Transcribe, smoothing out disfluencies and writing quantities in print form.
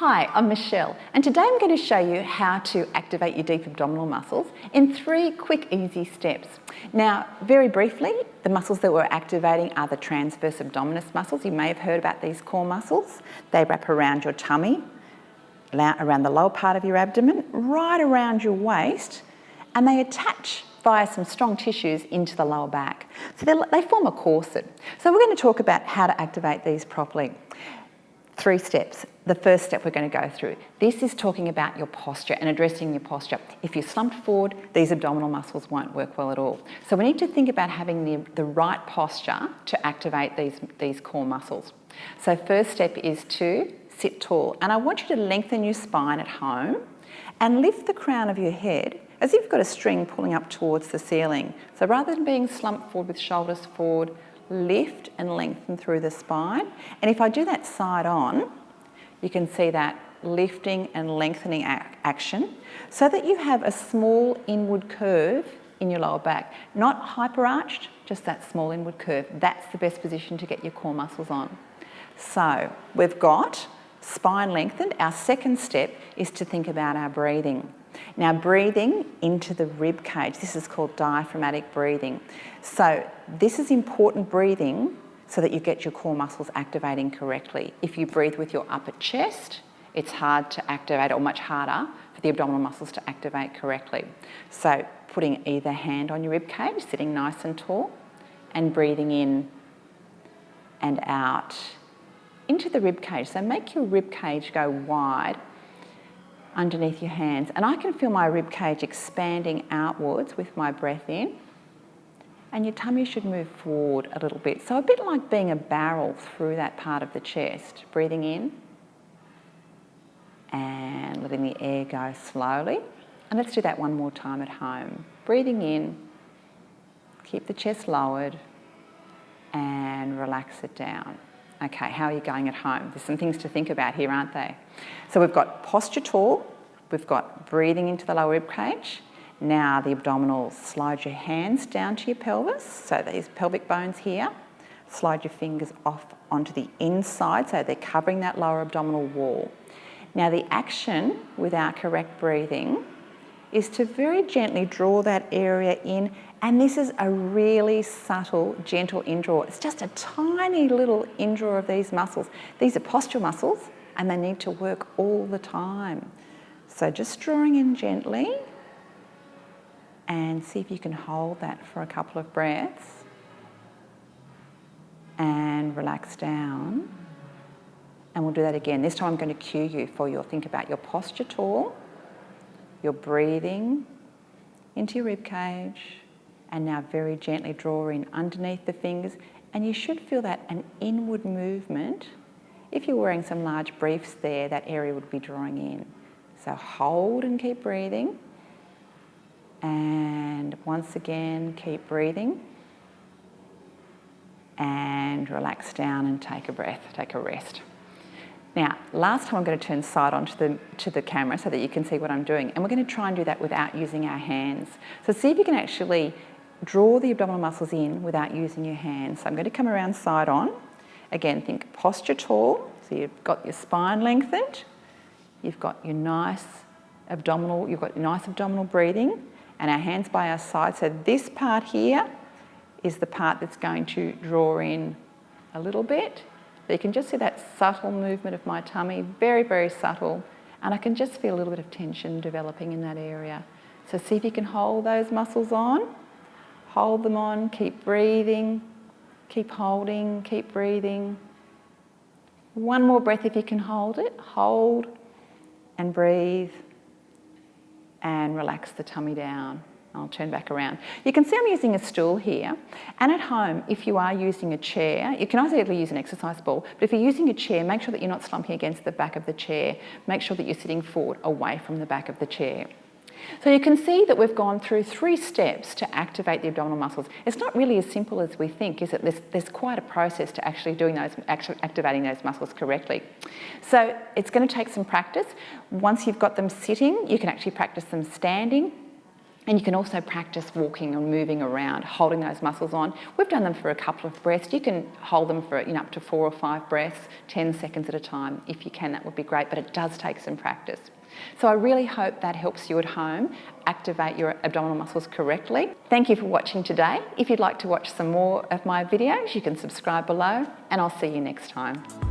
Hi, I'm Michelle, and today I'm going to show you how to activate your deep abdominal muscles in 3 quick, easy steps. Now, very briefly, the muscles that we're activating are the transverse abdominis muscles. You may have heard about these core muscles. They wrap around your tummy, around the lower part of your abdomen, right around your waist, and they attach via some strong tissues into the lower back. So they form a corset. So we're going to talk about how to activate these properly. 3 steps. The first step we're going to go through. This is talking about your posture and addressing your posture. If you're slumped forward, these abdominal muscles won't work well at all. So we need to think about having the right posture to activate these core muscles. So first step is to sit tall. And I want you to lengthen your spine at home and lift the crown of your head as if you've got a string pulling up towards the ceiling. So rather than being slumped forward with shoulders forward, lift and lengthen through the spine. And if I do that side on, you can see that lifting and lengthening action so that you have a small inward curve in your lower back. Not hyper-arched, just that small inward curve. That's the best position to get your core muscles on. So we've got spine lengthened. Our second step is to think about our breathing. Now, breathing into the rib cage, this is called diaphragmatic breathing. So this is important breathing so that you get your core muscles activating correctly. If you breathe with your upper chest, it's hard to activate, or much harder for the abdominal muscles to activate correctly. So putting either hand on your rib cage, sitting nice and tall, and breathing in and out into the rib cage. So make your rib cage go wide underneath your hands. And I can feel my rib cage expanding outwards with my breath in. And your tummy should move forward a little bit. So a bit like being a barrel through that part of the chest. Breathing in and letting the air go slowly. And let's do that one more time at home. Breathing in, keep the chest lowered and relax it down. Okay, how are you going at home? There's some things to think about here, aren't they? So we've got posture tall, we've got breathing into the lower rib cage. Now the abdominals, slide your hands down to your pelvis, so these pelvic bones here. Slide your fingers off onto the inside, so they're covering that lower abdominal wall. Now the action with our correct breathing is to very gently draw that area in, and this is a really subtle, gentle in-draw. It's just a tiny little in-draw of these muscles. These are postural muscles, and they need to work all the time. So just drawing in gently, and see if you can hold that for a couple of breaths, and relax down. And we'll do that again. This time I'm going to cue you for your think about your posture tall, your breathing into your rib cage, and now very gently draw in underneath the fingers, and you should feel that an inward movement. If you're wearing some large briefs there, that area would be drawing in. So hold and keep breathing, and once again keep breathing, and relax down and take a breath, take a rest. Now, last time I'm going to turn side on to the camera so that you can see what I'm doing, and we're going to try and do that without using our hands. So see if you can actually draw the abdominal muscles in without using your hands. So I'm going to come around side on. Again, think posture tall, so you've got your spine lengthened, you've got your nice abdominal breathing, and our hands by our side. So this part here is the part that's going to draw in a little bit. So you can just see that subtle movement of my tummy, very, very subtle, and I can just feel a little bit of tension developing in that area. So see if you can hold those muscles on, hold them on, keep breathing, keep holding, keep breathing. One more breath if you can hold it, hold and breathe, and relax the tummy down. I'll turn back around. You can see I'm using a stool here, and at home, if you are using a chair, you can either use an exercise ball, but if you're using a chair, make sure that you're not slumping against the back of the chair. Make sure that you're sitting forward away from the back of the chair. So you can see that we've gone through 3 steps to activate the abdominal muscles. It's not really as simple as we think, is it? There's quite a process to actually activating those muscles correctly. So it's going to take some practice. Once you've got them sitting, you can actually practice them standing. And you can also practice walking and moving around, holding those muscles on. We've done them for a couple of breaths. You can hold them for up to 4 or 5 breaths, 10 seconds at a time. If you can, that would be great, but it does take some practice. So I really hope that helps you at home activate your abdominal muscles correctly. Thank you for watching today. If you'd like to watch some more of my videos, you can subscribe below, and I'll see you next time.